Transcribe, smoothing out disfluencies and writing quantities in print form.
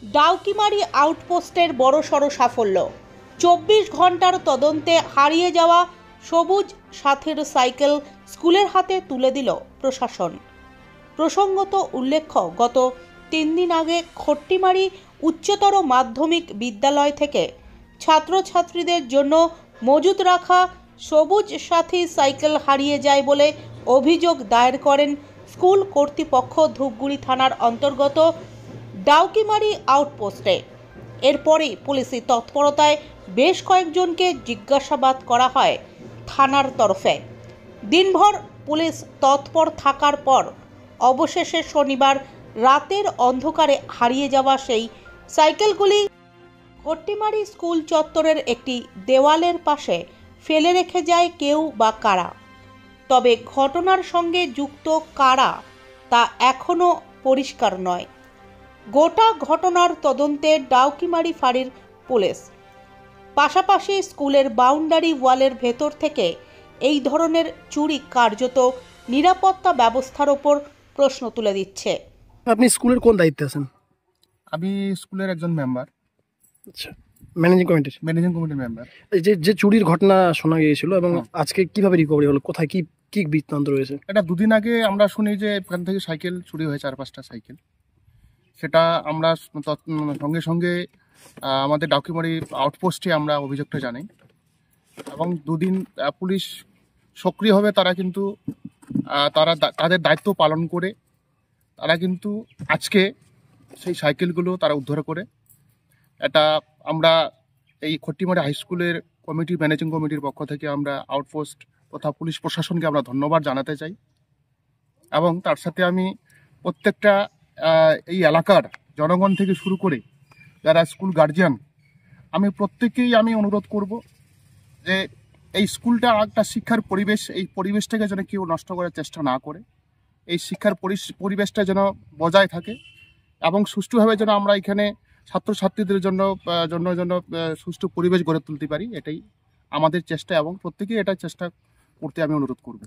ডাউকিমারি আউটপোস্টের বড়সড় সাফল্য। 24 ঘন্টার তদন্তে হারিয়ে যাওয়া সবুজ সাথীর সাইকেল স্কুলের হাতে তুলে দিল প্রশাসন। প্রসঙ্গত উল্লেখ্য, গত 3 দিন আগে খট্টিমারি উচ্চতর মাধ্যমিক বিদ্যালয় থেকে ছাত্রছাত্রীদের জন্য মজুত রাখা সবুজ সাথী সাইকেল হারিয়ে যায় বলে অভিযোগ দায়ের করেন স্কুল কর্তৃপক্ষ ধূপগুড়ি থানার অন্তর্গত ডাউকিমারি আউটপোস্টে। এরপরই পুলিশি তৎপরতায় বেশ কয়েকজনকে জিজ্ঞাসাবাদ করা হয় থানার তরফে। দিনভর পুলিশ তৎপর থাকার পর অবশেষে শনিবার রাতের অন্ধকারে হারিয়ে যাওয়া সেই সাইকেলগুলি খট্টিমারি স্কুল চত্বরের একটি দেওয়ালের পাশে ফেলে রেখে যায় কেউ বা কারা। তবে ঘটনার সঙ্গে যুক্ত কারা তা এখনও পরিষ্কার নয়। গোটা ঘটনার তদন্তে ডাউকিমারি ফাঁড়ির পুলিশ। পাশাপাশি স্কুলের বাউন্ডারি ওয়ালের ভেতর থেকে এই ধরনের চুরি কার্যত নিরাপত্তা ব্যবস্থার ওপর প্রশ্ন তুলে দিচ্ছে। আপনি স্কুলের কোন দায়িত্বে আছেন? আমি স্কুলের একজন মেম্বার। আচ্ছা, ম্যানেজিং কমিটির মেম্বার। এই যে চুরির ঘটনা শোনা গিয়েছিল এবং আজকে কিভাবে রিকভারি হলো, কোথায় কি কি বৃত্তান্ত রয়েছে? এটা 2 দিন আগে আমরা শুনি যে এখান থেকে সাইকেল চুরি হয়েছে, 4-5টা সাইকেল। সেটা আমরা সঙ্গে সঙ্গে আমাদের ডাউকিমারি আউটপোস্টে আমরা অভিযোগটা জানাই এবং 2 দিন পুলিশ সক্রিয়ভাবে তারা কিন্তু তাদের দায়িত্ব পালন করে তারা কিন্তু আজকে সেই সাইকেলগুলো তারা উদ্ধার করে। এটা আমরা এই খট্টিমারি হাই স্কুলের ম্যানেজিং কমিটির পক্ষ থেকে আমরা আউটপোস্ট তথা পুলিশ প্রশাসনকে আমরা ধন্যবাদ জানাতে চাই এবং তার সাথে আমি প্রত্যেকটা এই এলাকার জনগণ থেকে শুরু করে যারা স্কুল গার্জিয়ান, আমি প্রত্যেকেই অনুরোধ করব যে এই স্কুলটা একটা শিক্ষার পরিবেশ, এই পরিবেশটাকে যেন কেউ নষ্ট করার চেষ্টা না করে, এই শিক্ষার পরিবেশটা যেন বজায় থাকে এবং সুষ্ঠুভাবে যেন আমরা এখানে ছাত্রছাত্রীদের জন্য সুষ্ঠু পরিবেশ গড়ে তুলতে পারি। এটাই আমাদের চেষ্টা এবং প্রত্যেকেই এটা চেষ্টা করতে আমি অনুরোধ করব।